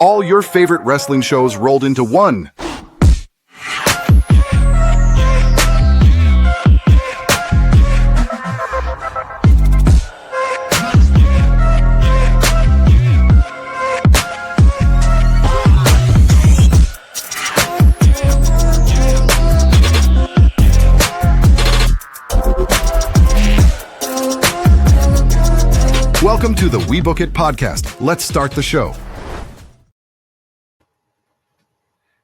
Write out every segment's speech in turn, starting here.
All your favorite wrestling shows rolled into one. Welcome to the We Book It podcast. Let's start the show.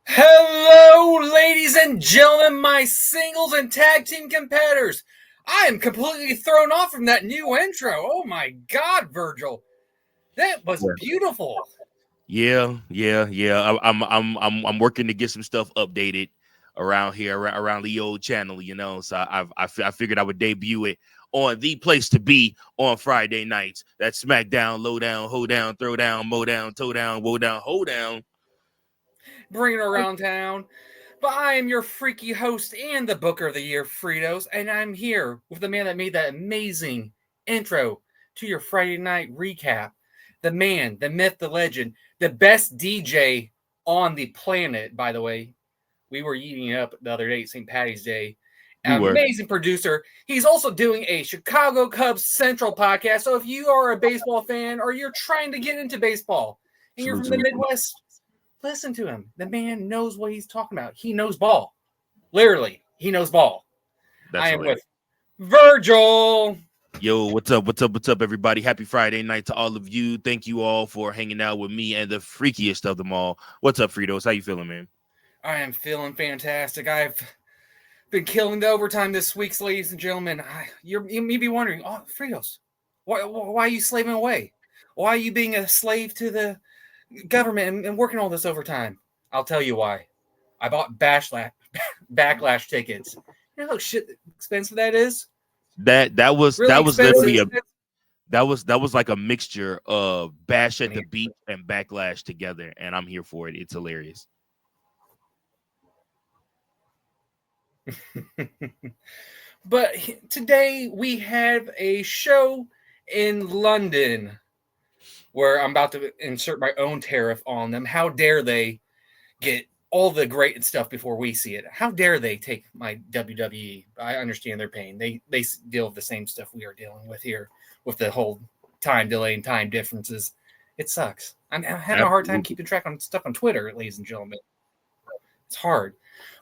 Hello, ladies and gentlemen, my singles and tag team competitors. I am completely thrown off from that new intro. Oh my God, Virgil, that was beautiful. Yeah. I'm working to get some stuff updated around here, around the old channel, you know. So I figured I would debut it on the place to be on Friday nights. That's SmackDown, low down, hold down, throw down, mow down, toe down, woe down, hold down. Bring it around town. But I am your freaky host and the Booker of the Year, Fritos, and I'm here with the man that made that amazing intro to your Friday night recap. The man, the myth, the legend, the best DJ on the planet, by the way. We were eating it up the other day, St. Patty's Day. Amazing producer. He's also doing a Chicago Cubs Central podcast. So if you are a baseball fan or you're trying to get into baseball and you're from the Midwest, listen to him. The man knows what he's talking about. He knows ball. Literally, he knows ball. I am with Virgil. Yo, what's up, everybody? Happy Friday night to all of you. Thank you all for hanging out with me and the freakiest of them all. What's up, Fritos? How you feeling, man? I am feeling fantastic. I've been killing the overtime this week, ladies and gentlemen. You may be wondering, oh, Fritos, why are you slaving away? Why are you being a slave to the government and working all this overtime? I'll tell you why. I bought backlash tickets. You know how expensive that is? That was really literally that was like a mixture of Bash at the Beach and Backlash together, and I'm here for it. It's hilarious. But today we have a show in London where I'm about to insert my own tariff on them. How dare they get all the great stuff before we see it? How dare they take my WWE? I understand their pain. They deal with the same stuff we are dealing with here with the whole time delay and time differences. It sucks. I'm having a hard time keeping track on stuff on Twitter, ladies and gentlemen. It's hard.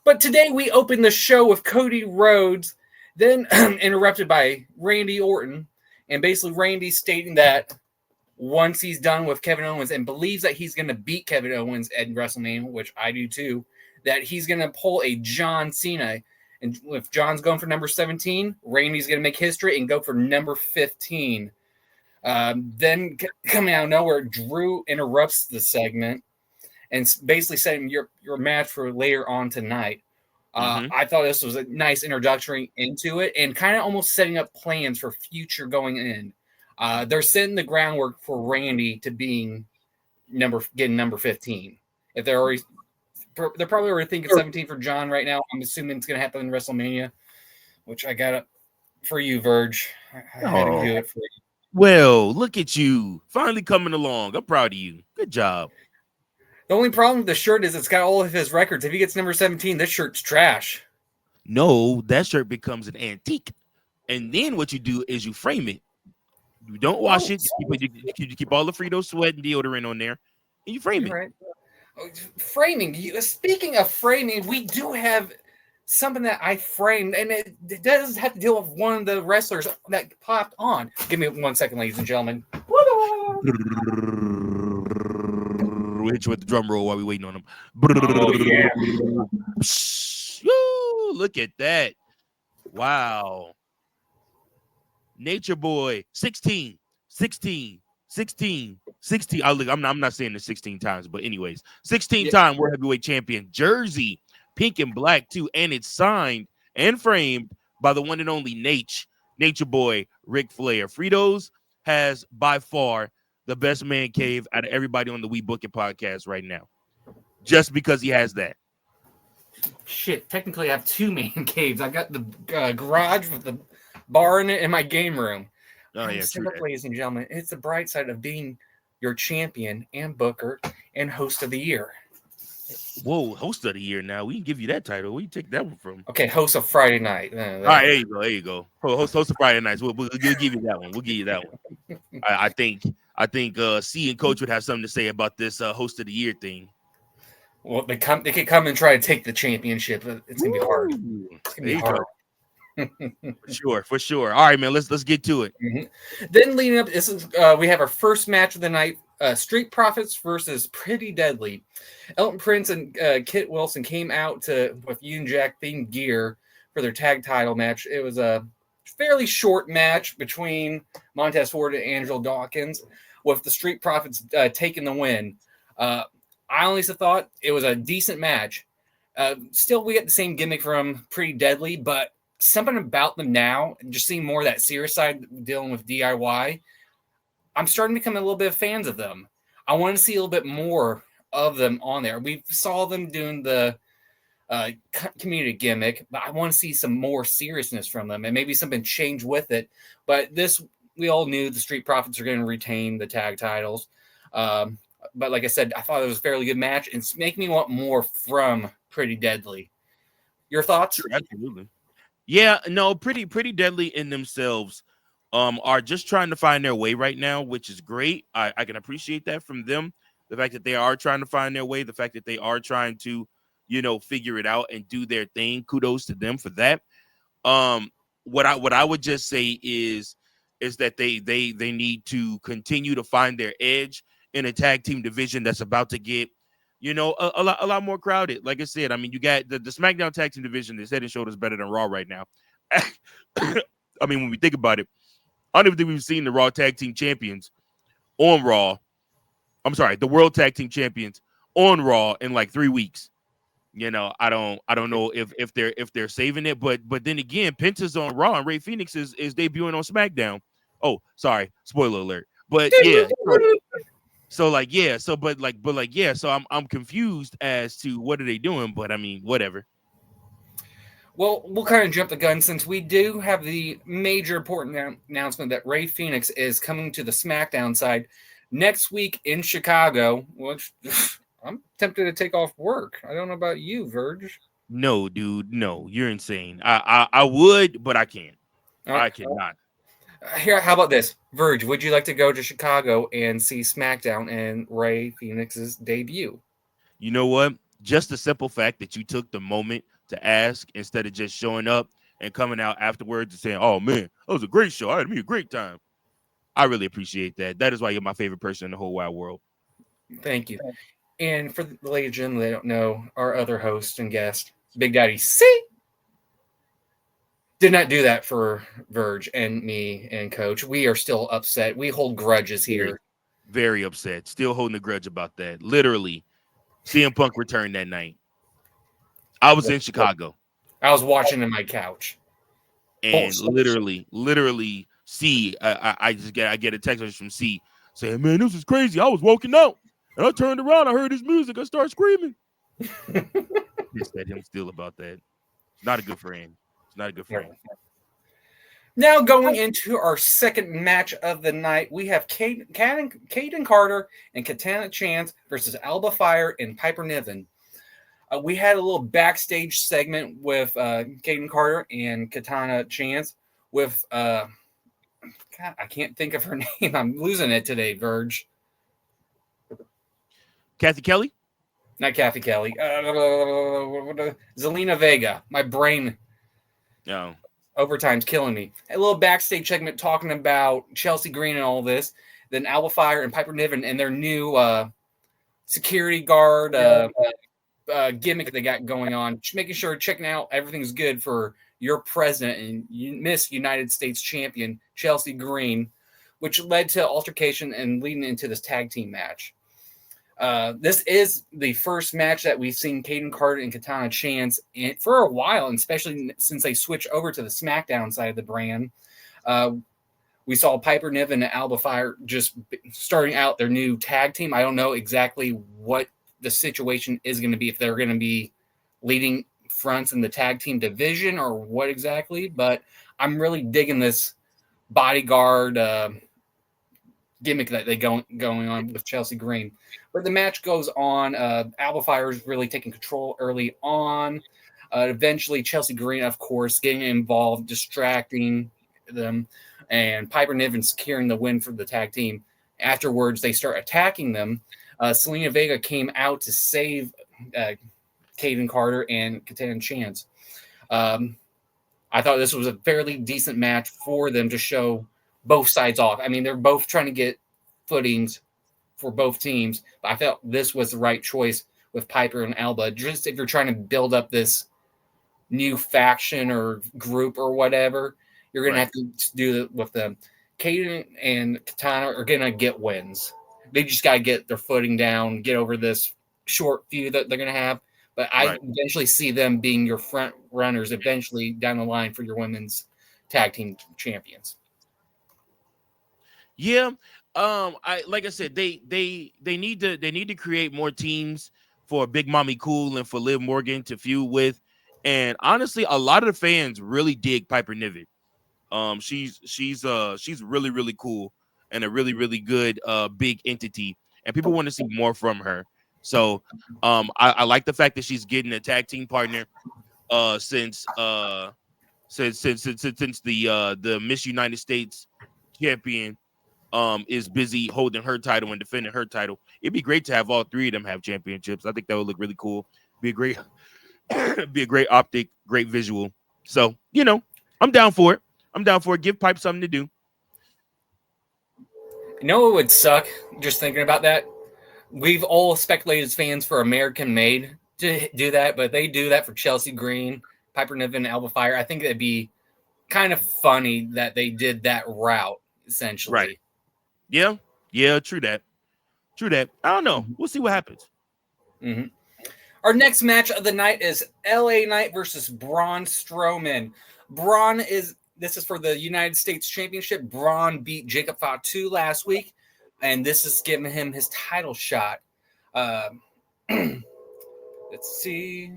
But today we open the show with Cody Rhodes, then interrupted by Randy Orton, and basically Randy stating that once he's done with Kevin Owens and believes that he's going to beat Kevin Owens at WrestleMania, which I do too, that he's going to pull a John Cena. And if John's going for number 17, Randy's going to make history and go for number 15. Then coming out of nowhere, Drew interrupts the segment and basically setting your match for later on tonight. I thought this was a nice introductory into it and kind of almost setting up plans for future going in. They're setting the groundwork for Randy to getting number 15. If they're probably already thinking 17 for John right now. I'm assuming it's going to happen in WrestleMania, which I got it for you, Verge. I had to do it for you. Well, look at you finally coming along. I'm proud of you. Good job. The only problem with the shirt is it's got all of his records. If he gets number 17, this shirt's trash. No, that shirt becomes an antique. And then what you do is you frame it. You don't wash it. You keep all the Frito sweat and deodorant on there, and you frame it. Right. Framing. Speaking of framing, we do have something that I framed, and it does have to deal with one of the wrestlers that popped on. Give me 1 second, ladies and gentlemen. We'll hit you with the drum roll while we're waiting on him. Oh, yeah. Woo, look at that. Wow. Nature Boy, 16. I'm not saying it 16 times, but anyways, 16-time World Heavyweight Champion, jersey, pink and black too, and it's signed and framed by the one and only Nature Boy, Ric Flair. Fritos has by far the best man cave out of everybody on the We Book It podcast right now, just because he has that. Shit, technically I have two man caves. I got the garage with the bar in it and my game room. Oh yeah, true. Ladies and gentlemen, it's the bright side of being your champion and booker and Host of the Year. Whoa, host of the year now. We can give you that title. Where you take that one from? Okay, Host of Friday Night. All right, there you go. There you go. Host of Friday nights. We'll give you that one. We'll give you that one. I think C and Coach would have something to say about this host of the year thing. Well, they could come and try to take the championship. It's gonna be hard. It's gonna be hard. For sure. All right, man. Let's get to it. Mm-hmm. Then leading up, we have our first match of the night: Street Profits versus Pretty Deadly. Elton Prince and Kit Wilson came out with Union Jack themed gear for their tag title match. It was a fairly short match between Montez Ford and Angelo Dawkins, with the Street Profits taking the win. I honestly thought it was a decent match. Still, we get the same gimmick from Pretty Deadly, but something about them now, just seeing more of that serious side dealing with DIY, I'm starting to become a little bit of fans of them. I want to see a little bit more of them on there. We saw them doing the community gimmick, but I want to see some more seriousness from them and maybe something change with it. But this, we all knew the Street Profits are going to retain the tag titles. But like I said, I thought it was a fairly good match, and it's making me want more from Pretty Deadly. Your thoughts? Sure, absolutely. Yeah, no, pretty deadly in themselves. Are just trying to find their way right now, which is great. I can appreciate that from them. The fact that they are trying to find their way, the fact that they are trying to, figure it out and do their thing. Kudos to them for that. What I would just say is that they need to continue to find their edge in a tag team division that's about to get, a lot more crowded. Like I said, I mean, you got the SmackDown tag team division is head and shoulders better than Raw right now. I mean, when we think about it, I don't even think we've seen the Raw tag team champions on Raw. I'm sorry, the World Tag Team Champions on Raw in like 3 weeks. I don't know if they're saving it, but then again, Penta's on Raw and Rey Fenix is debuting on SmackDown. Oh, sorry, spoiler alert. But yeah, so I'm confused as to what are they doing, but I mean, whatever. Well, we'll kind of jump the gun since we do have the major important announcement that Rey Fenix is coming to the SmackDown side next week in Chicago, which I'm tempted to take off work. I don't know about you, Verge. No, dude, no, you're insane. I would, but I can't. I cannot. Here, how about this, Verge? Would you like to go to Chicago and see SmackDown and Rey Fenix's debut? You know what? Just the simple fact that you took the moment to ask instead of just showing up and coming out afterwards and saying, "Oh man, that was a great show. I had me a great time." I really appreciate that. That is why you're my favorite person in the whole wide world. Thank you. And for the ladies and gentlemen, they don't know, our other host and guest, Big Daddy C, did not do that for Verge and me and Coach. We are still upset. We hold grudges here. Very upset. Still holding a grudge about that. Literally, CM Punk returned that night. I was in Chicago. I was watching on my couch. And literally, C, I get a text message from C saying, "Man, this is crazy. I was walking out and I turned around. I heard his music. I started screaming." Pissed at him still about that. It's not a good friend. It's not a good friend. Now going into our second match of the night, we have Caden Carter and Katana Chance versus Alba Fire and Piper Niven. We had a little backstage segment with Caden Carter and Katana Chance with God, I can't think of her name. I'm losing it today, Verge. Kathy Kelly? Not Kathy Kelly. Zelina Vega. My brain overtime's killing me. A little backstage segment talking about Chelsea Green and all this. Then Alba Fire and Piper Niven and their new security guard gimmick they got going on. Just making sure, checking out everything's good for your president and Miss United States champion, Chelsea Green, which led to altercation and leading into this tag team match. This is the first match that we've seen Caden Carter and Katana Chance for a while, and especially since they switched over to the SmackDown side of the brand. We saw Piper Niven and Alba Fire just starting out their new tag team. I don't know exactly what the situation is going to be, if they're going to be leading fronts in the tag team division or what exactly, but I'm really digging this bodyguard gimmick that they going on with Chelsea Green. But the match goes on. Alba Fire is really taking control early on. Eventually, Chelsea Green, of course, getting involved, distracting them, and Piper Niven securing the win for the tag team. Afterwards, they start attacking them. Selena Vega came out to save Kaden Carter and Katana Chance. I thought this was a fairly decent match for them to show both sides off. I mean, they're both trying to get footings for both teams, but I felt this was the right choice with Piper and Alba. Just if you're trying to build up this new faction or group or whatever, you're going to have to do it with them. Kaden and Katana are going to get wins. They just got to get their footing down, get over this short feud that they're going to have. But I eventually see them being your front runners eventually down the line for your women's tag team champions. Yeah. Like I said, they need to create more teams for Big Mommy Cool and for Liv Morgan to feud with. And honestly, a lot of the fans really dig Piper Niven. She's really, really cool and a really, really good big entity, and people want to see more from her. So I like the fact that she's getting a tag team partner since the Miss United States champion is busy holding her title and defending her title. It'd be great to have all three of them have championships. I think that would look really cool. Be a great optic, great visual. So, I'm down for it. Give Pipe something to do. You know what would suck? Just thinking about that. We've all speculated as fans for American Made to do that, but they do that for Chelsea Green, Piper Niven, and Alba Fire. I think it'd be kind of funny that they did that route, essentially. Right. Yeah, true that. I don't know. We'll see what happens. Mm-hmm. Our next match of the night is LA Knight versus Braun Strowman. This is for the United States Championship. Braun beat Jacob Fatu last week, and this is giving him his title shot. Let's see.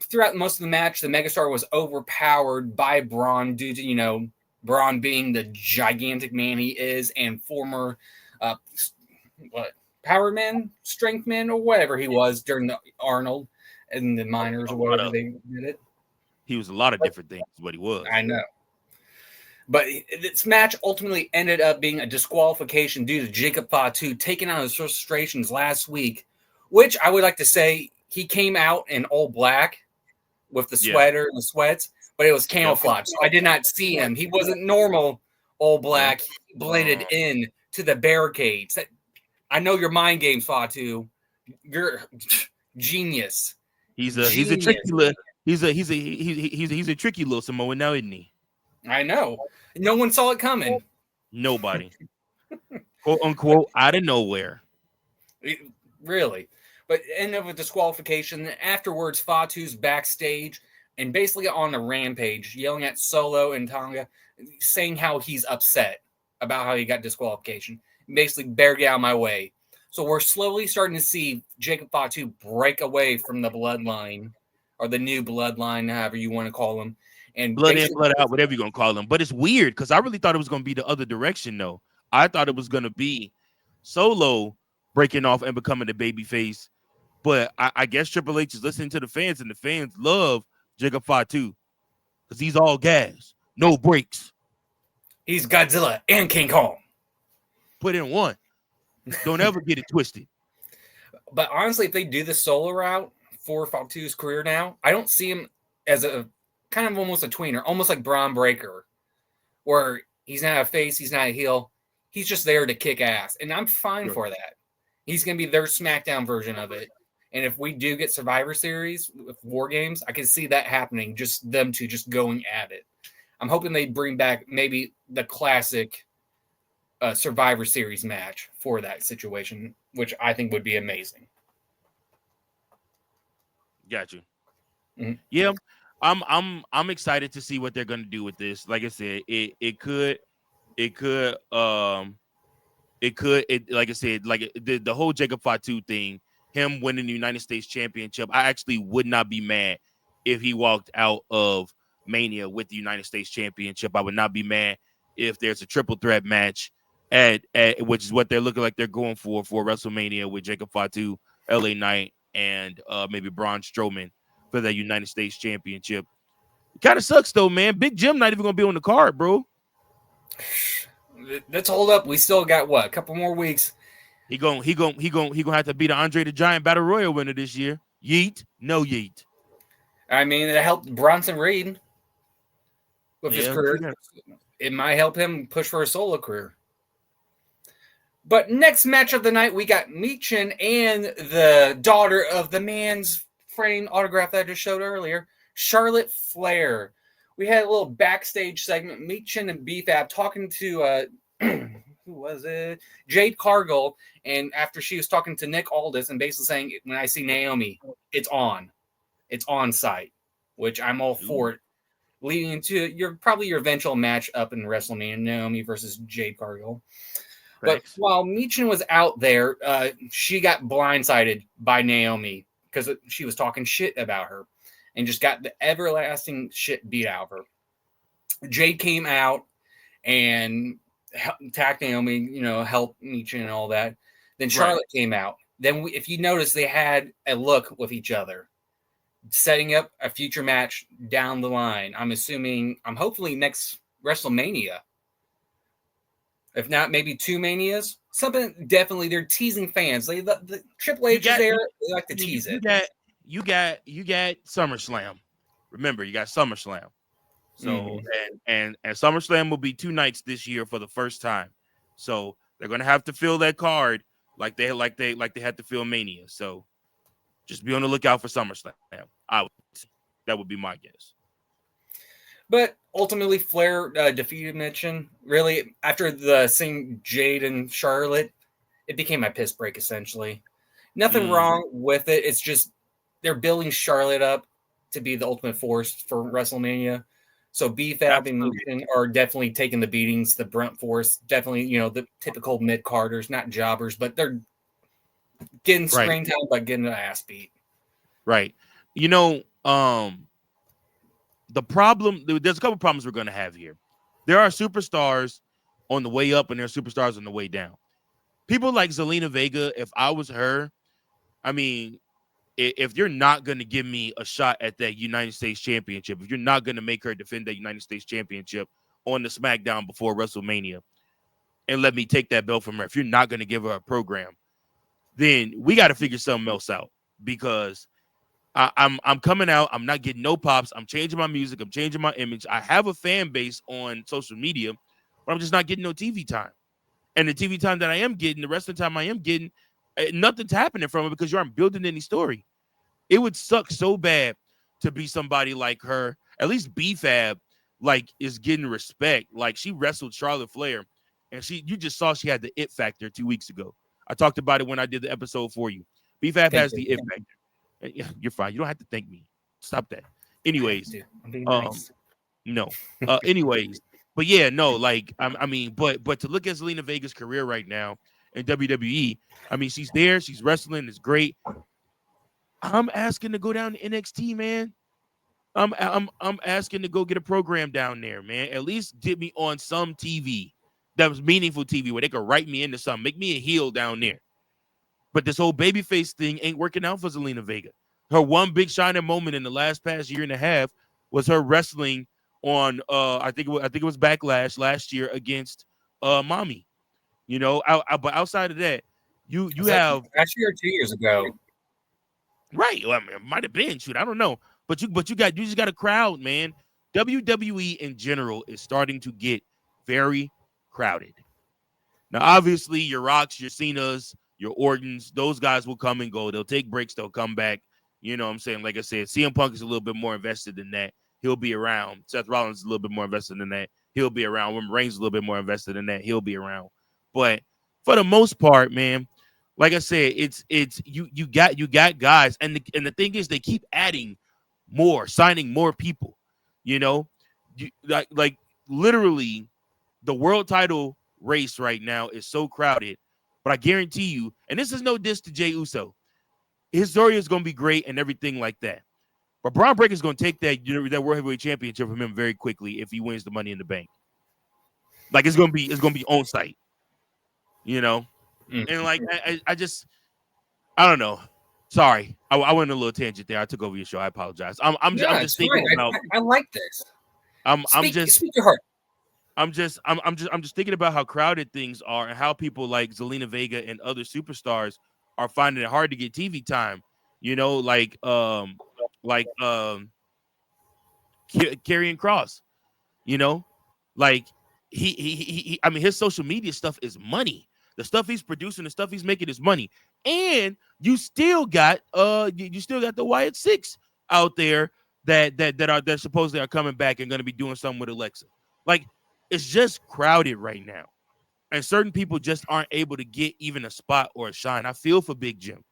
Throughout most of the match, the Megastar was overpowered by Braun due to, Braun being the gigantic man he is and former power man, strength man, or whatever he was during the Arnold and the minors or whatever they did it. He was a lot of different things, what he was. I know. But this match ultimately ended up being a disqualification due to Jacob Fatu taking out his frustrations last week, which I would like to say he came out in all black with the sweater and the sweats, but it was camouflage. So I did not see him. He wasn't normal all black, blended in to the barricades. I know your mind games, Fatu. You're genius. He's a tricky little he's a tricky little Samoan now, isn't he? I know. No one saw it coming. Nobody. Quote unquote out of nowhere. Really. But end of a disqualification. Afterwards, Fatu's backstage and basically on a rampage, yelling at Solo and Tonga, saying how he's upset about how he got disqualification. Basically, better get out of my way. So we're slowly starting to see Jacob Fatu break away from the bloodline, or the new bloodline, however you want to call them. And blood in, blood out, whatever you're going to call them. But it's weird because I really thought it was going to be the other direction, though. I thought it was going to be Solo breaking off and becoming the baby face. But I guess Triple H is listening to the fans, and the fans love Jacob Fatu because he's all gas, no breaks. He's Godzilla and King Kong. Put in one. Don't ever get it twisted. But honestly, if they do the Solo route for Fatu's career now, I don't see him as a kind of almost a tweener, almost like Braun Breaker, where he's not a face, he's not a heel. He's just there to kick ass. And I'm fine for that. He's going to be their SmackDown version of it. And if we do get Survivor Series with War Games, I can see that happening, just them two just going at it. I'm hoping they bring back maybe the classic Survivor Series match for that situation, which I think would be amazing. Got you. Mm-hmm. Yeah, I'm excited to see what they're gonna do with this. Like I said, it could like I said, like the whole Jacob Fatu thing, him winning the United States Championship. I actually would not be mad if he walked out of Mania with the United States Championship. I would not be mad if there's a triple threat match at which is what they're looking like they're going for WrestleMania with Jacob Fatu, LA Knight, and maybe Braun Strowman for the United States Championship. It kind of sucks though, man. Big Jim not even gonna be on the card, bro. Let's hold up. We still got what, a couple more weeks. He gonna have to be the Andre the Giant Battle Royal winner this year. Yeet, no yeet. I mean, it helped Bronson Reed with his career. It might help him push for a solo career. But next match of the night, we got Michin and the daughter of the man's frame autograph that I just showed earlier, Charlotte Flair. We had a little backstage segment, Michin and BFAB talking to who was it? Jade Cargill, and after she was talking to Nick Aldis and basically saying, when I see Naomi, it's on site, which I'm all for it. Leading into your eventual match up in WrestleMania, Naomi versus Jade Cargill. But while Michin was out there, she got blindsided by Naomi because she was talking shit about her and just got the everlasting shit beat out of her. Jade came out and attacked Naomi, helped Michin and all that. Then Charlotte came out. Then if you notice, they had a look with each other, setting up a future match down the line. I'm hopefully next WrestleMania. If not, maybe 2 Manias. Something definitely. They're teasing fans. The Triple H is there. They like to tease it. You got SummerSlam. Remember, you got SummerSlam. So and SummerSlam will be 2 nights this year for the first time. So they're gonna have to fill that card like they had to fill Mania. So just be on the lookout for SummerSlam. That would be my guess. But ultimately, Flair defeated Michin. Really, after the seeing Jade and Charlotte, it became a piss break, essentially. Nothing wrong with it. It's just they're building Charlotte up to be the ultimate force for WrestleMania. So BFAB and Michin are definitely taking the beatings, the brunt force. Definitely, the typical mid-carders, not jobbers, but they're getting screen time by getting their ass beat. Right. The problem, there's a couple problems we're going to have here. There are superstars on the way up and there are superstars on the way down. People like Zelina Vega, if I was her, I mean, if you're not going to give me a shot at that United States Championship, if you're not going to make her defend that United States Championship on the SmackDown before WrestleMania and let me take that belt from her, if you're not going to give her a program, then we got to figure something else out because I'm coming out. I'm not getting no pops. I'm changing my music. I'm changing my image. I have a fan base on social media, but I'm just not getting no TV time. And the TV time that I am getting, the rest of the time I am getting, nothing's happening from it because you aren't building any story. It would suck so bad to be somebody like her. At least BFAB is getting respect. Like she wrestled Charlotte Flair, and you just saw she had the it factor 2 weeks ago. I talked about it when I did the episode for you. BFAB has the it factor. Yeah, you're fine. You don't have to thank me. Stop that. Anyways, I'm being nice. No. Anyways, but yeah, no. But to look at Zelina Vega's career right now in WWE, I mean, she's there. She's wrestling. It's great. I'm asking to go down to NXT, man. I'm asking to go get a program down there, man. At least get me on some TV that was meaningful TV where they could write me into something, make me a heel down there. But this whole babyface thing ain't working out for Zelina Vega. Her one big shining moment in the past year and a half was her wrestling on I think it was Backlash last year against Mommy. But outside of that, you have last year or 2 years ago. Right. Well, I mean, it might have been. Shoot, I don't know. But you just got a crowd, man. WWE in general is starting to get very crowded. Now, obviously, your Rocks, your Cenas, your Ortons, those guys will come and go. They'll take breaks. They'll come back. You know what I'm saying? Like I said, CM Punk is a little bit more invested than that. He'll be around. Seth Rollins is a little bit more invested than that. He'll be around. Roman Reigns is a little bit more invested in that. He'll be around. But for the most part, man, like I said, it's you got guys, and the thing is, they keep adding more, signing more people. Like literally, the world title race right now is so crowded. But I guarantee you, and this is no diss to Jey Uso, his story is going to be great and everything like that. But Braun Breaker is going to take that World Heavyweight Championship from him very quickly if he wins the Money in the Bank. Like it's going to be on site. you know, Mm. and like I just I don't know. Sorry, I went on a little tangent there. I took over your show. I apologize. I'm No, just it's thinking fine. about I like this. I'm just Speak your heart. I'm just thinking about how crowded things are and how people like Zelina Vega and other superstars are finding it hard to get TV time. You know, like Karrion Cross. You know, like I mean, his social media stuff is money. The stuff he's producing, the stuff he's making is money, and you still got you still got the Wyatt Six out there that supposedly are coming back and going to be doing something with Alexa. Like, it's just crowded right now, and certain people just aren't able to get even a spot or a shine. I feel for Big Jim.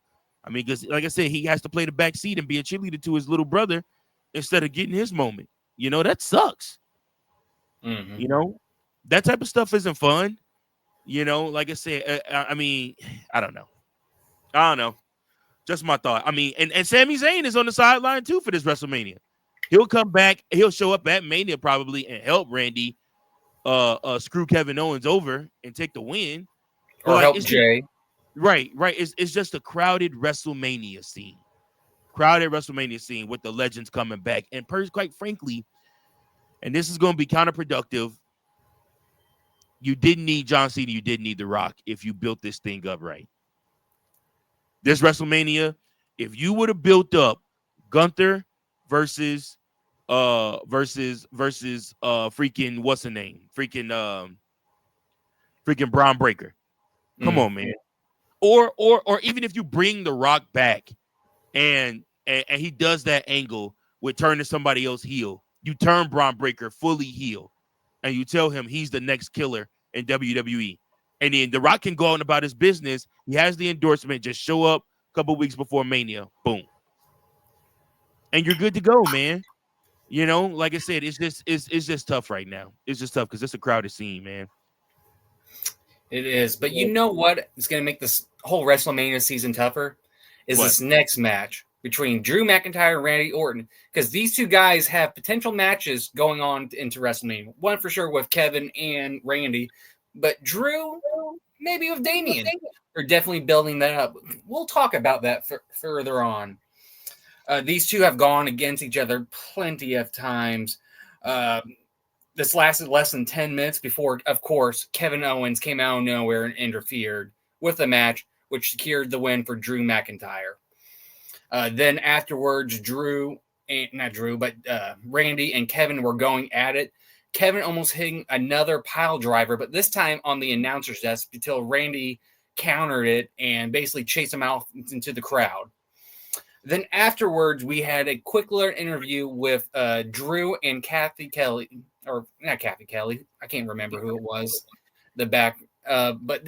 I mean, because like I said, he has to play the back seat and be a cheerleader to his little brother instead of getting his moment. You know, that sucks. Mm-hmm. You know, that type of stuff isn't fun. You know, like I said, I mean, I don't know. I don't know. Just my thought. I mean, and Sami Zayn is on the sideline too for this WrestleMania. He'll come back. He'll show up at Mania probably and help Randy screw Kevin Owens over and take the win. But Or like, help it's just, Jay. right. It's just a crowded WrestleMania scene. Crowded WrestleMania scene with the legends coming back. And quite frankly, and this is going to be counterproductive, you didn't need John Cena, you didn't need The Rock if you built this thing up right. This WrestleMania, if you would have built up Gunther versus freaking what's the name? Freaking Braun Breaker. Come on, man. Or even if you bring The Rock back and he does that angle with turning somebody else heel, you turn Braun Breaker fully heel, and you tell him he's the next killer in WWE. And then The Rock can go on about his business. He has the endorsement. Just show up a couple weeks before Mania. Boom. And you're good to go, man. You know, like I said, it's just tough right now. It's just tough because it's a crowded scene, man. It is. But you know what is going to make this whole WrestleMania season tougher? Is What? this next match between Drew McIntyre and Randy Orton. Because these two guys have potential matches going on into WrestleMania. One for sure with Kevin and Randy. But Drew, maybe with Damian. They're definitely building that up. We'll talk about that further on. These two have gone against each other plenty of times. This lasted less than 10 minutes before, of course, Kevin Owens came out of nowhere and interfered with the match, which secured the win for Drew McIntyre. Then afterwards, Randy and Kevin were going at it. Kevin almost hitting another pile driver, but this time on the announcer's desk until Randy countered it and basically chased him out into the crowd. Then afterwards, we had a quick little interview with Drew and Kathy Kelly, or not Kathy Kelly. I can't remember who it was. But they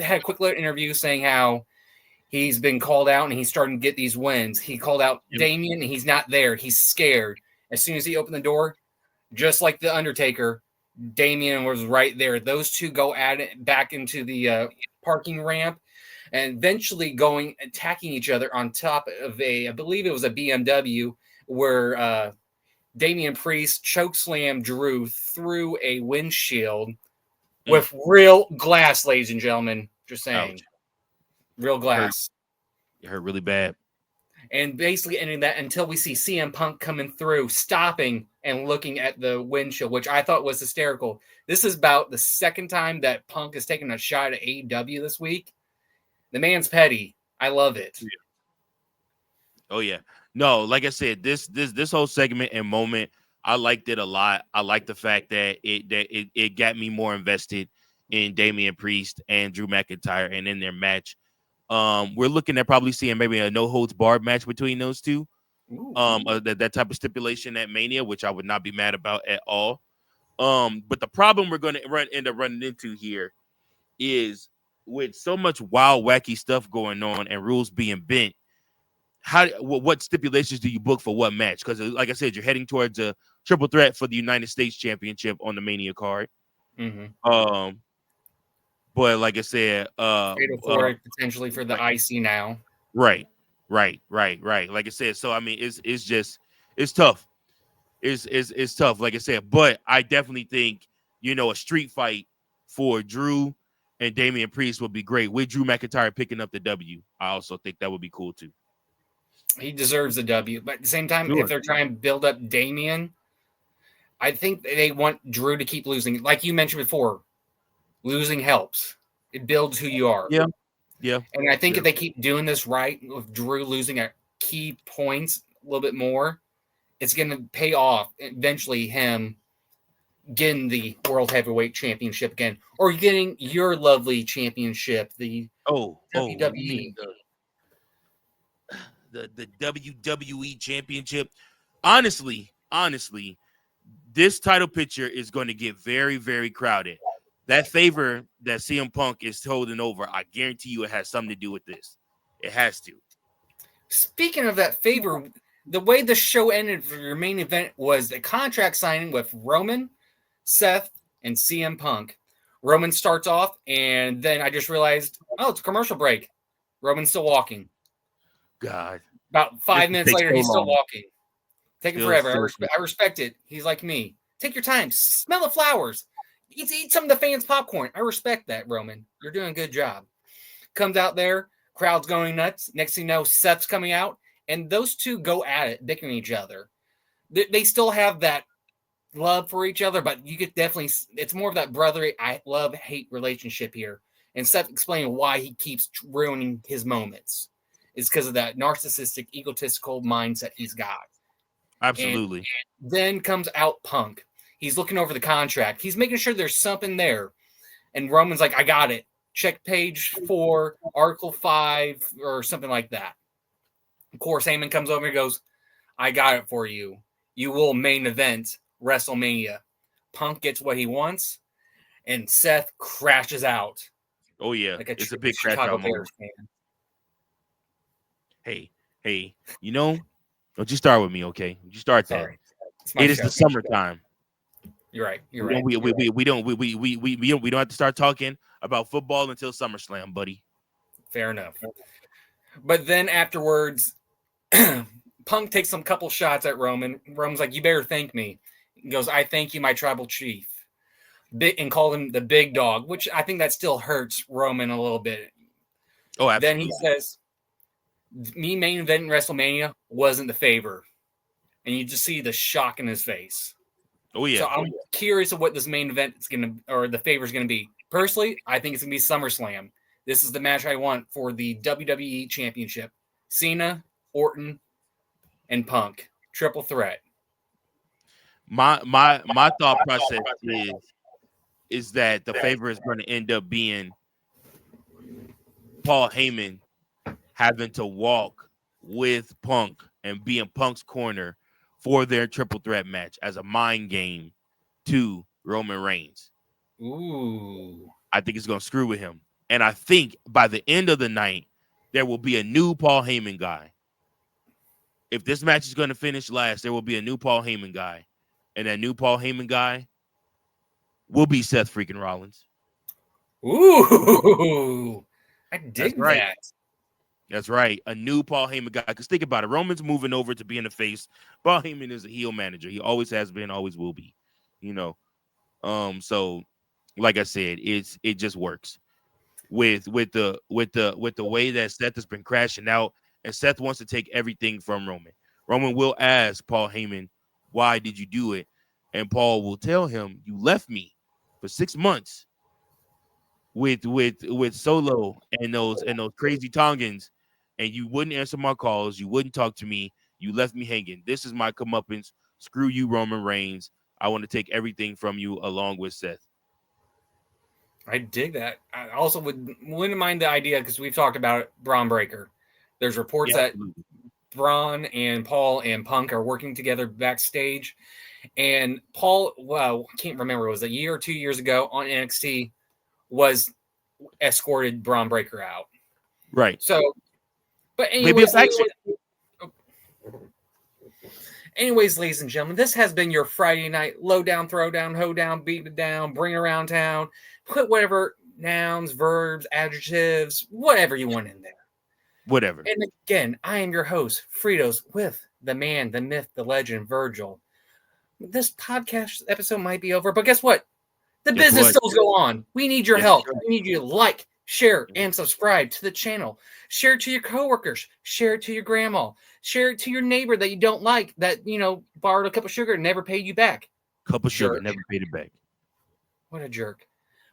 had a quick little interview saying how he's been called out and he's starting to get these wins. He called out Damian and he's not there. He's scared. As soon as he opened the door, just like the Undertaker, Damian was right there. Those two go at it back into the parking ramp. And eventually attacking each other on top of I believe it was a BMW, where Damian Priest chokeslammed Drew through a windshield with real glass, ladies and gentlemen. Just saying. Ouch. Real glass. It hurt really bad. And basically ending that until we see CM Punk coming through, stopping and looking at the windshield, which I thought was hysterical. This is about the second time that Punk has taken a shot at AEW this week. The man's petty. I love it. Yeah. Oh yeah. No, like I said, this whole segment and moment, I liked it a lot. I like the fact that it got me more invested in Damian Priest and Drew McIntyre and in their match. We're looking at probably seeing maybe a no holds barred match between those two. That type of stipulation at Mania, which I would not be mad about at all. But the problem we're going to end up running into here is, with so much wild, wacky stuff going on and rules being bent, what stipulations do you book for what match? Because, like I said, you're heading towards a triple threat for the United States Championship on the Mania card. Mm-hmm. But like I said, potentially for the IC now. Right. Like I said, so I mean, it's tough. It's tough, like I said. But I definitely think, a street fight for Drew and Damian Priest would be great. With Drew McIntyre picking up the W, I also think that would be cool too. He deserves the W, but at the same time, if they're trying to build up Damian, I think they want Drew to keep losing. Like you mentioned before, losing helps. It builds who you are. Yeah. Yeah. And I think if they keep doing this right, with Drew losing at key points a little bit more, it's going to pay off eventually him getting the World Heavyweight Championship again, or getting your lovely championship, the WWE. The WWE Championship. Honestly, this title picture is going to get very, very crowded. That favor that CM Punk is holding over, I guarantee you it has something to do with this. It has to. Speaking of that favor, the way the show ended for your main event was a contract signing with Roman, Seth, and CM Punk. Roman starts off, and then I just realized, it's a commercial break. Roman's still walking. God. About 5 minutes later, he's still walking. Taking forever. I respect it. He's like me. Take your time. Smell the flowers. Eat some of the fans' popcorn. I respect that, Roman. You're doing a good job. Comes out there. Crowd's going nuts. Next thing you know, Seth's coming out. And those two go at it, dicking each other. They still have that love for each other, but you could definitely, it's more of that brotherly, I love-hate relationship here. And Seth explaining why he keeps ruining his moments. It's because of that narcissistic, egotistical mindset he's got. Absolutely. And then comes out Punk. He's looking over the contract. He's making sure there's something there. And Roman's like, I got it. Check page 4, Article 5, or something like that. Of course, Heyman comes over and goes, I got it for you. You will main event WrestleMania. Punk gets what he wants, and Seth crashes out. Oh, yeah. Like it's a big Chicago crash out Bears moment. fan. Hey, don't you start with me, okay? You start that. Sorry. It is the summertime. You're right. We don't have to start talking about football until SummerSlam, buddy. Fair enough. But then afterwards, Punk takes some couple shots at Roman. Roman's like, you better thank me. He goes, I thank you, my tribal chief. And called him the big dog, which I think that still hurts Roman a little bit. Oh, absolutely. Then he says, me main event in WrestleMania wasn't the favor. And you just see the shock in his face. Oh, yeah. So I'm curious of what this main event is going to, or the favor is going to be. Personally, I think it's going to be SummerSlam. This is the match I want for the WWE Championship. Cena, Orton, and Punk. Triple threat. My thought process is that the favor is going to end up being Paul Heyman having to walk with Punk and be in Punk's corner for their triple threat match as a mind game to Roman Reigns. Ooh. I think it's going to screw with him. And I think by the end of the night, there will be a new Paul Heyman guy. If this match is going to finish last, there will be a new Paul Heyman guy. And that new Paul Heyman guy will be Seth freaking Rollins. Ooh. I dig that. That's right. A new Paul Heyman guy. Because think about it. Roman's moving over to being a face. Paul Heyman is a heel manager. He always has been, always will be. So like I said, it just works. With the way that Seth has been crashing out, and Seth wants to take everything from Roman. Roman will ask Paul Heyman, why did you do it? And Paul will tell him, you left me for 6 months with Solo and those crazy Tongans, and you wouldn't answer my calls, you wouldn't talk to me, you left me hanging. This is my comeuppance. Screw you, Roman Reigns. I want to take everything from you along with Seth. I dig that. I also wouldn't mind the idea, because we've talked about it, Braun Breaker. There's reports that Braun and Paul and Punk are working together backstage. And Paul, I can't remember, it was a year or 2 years ago on NXT, was escorted Braun Breaker out. Right. So, but anyways, ladies and gentlemen, this has been your Friday night lowdown, throwdown, hoedown, beat it down, bring it around town, put whatever nouns, verbs, adjectives, whatever you want in there. Whatever. And again, I am your host, Fritos, with the man, the myth, the legend, Virgil. This podcast episode might be over, but guess what? The Guess business what? still go on. We need your Yes, help. sir. We need you to like, share, and subscribe to the channel. Share it to your coworkers. Share it to your grandma. Share it to your neighbor that you don't like, that, borrowed a cup of sugar and never paid you back. Cup of sugar, Jerk. never paid it back. What a jerk.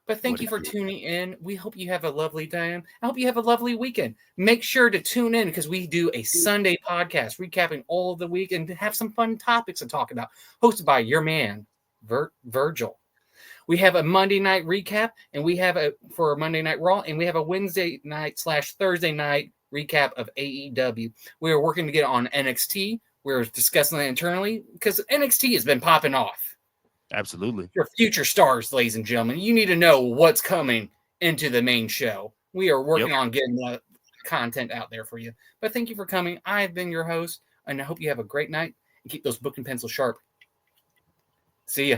But thank What a you for jerk. tuning in. We hope you have a lovely time. I hope you have a lovely weekend. Make sure to tune in because we do a Sunday podcast recapping all of the week and have some fun topics to talk about, hosted by your man, Virgil. We have a Monday night recap, and we have for a Monday Night Raw, and we have a Wednesday night / Thursday night recap of AEW. We are working to get on NXT. We're discussing that internally because NXT has been popping off. Absolutely. Your future stars, ladies and gentlemen. You need to know what's coming into the main show. We are working on getting the content out there for you. But thank you for coming. I've been your host, and I hope you have a great night and keep those book and pencil sharp. See ya.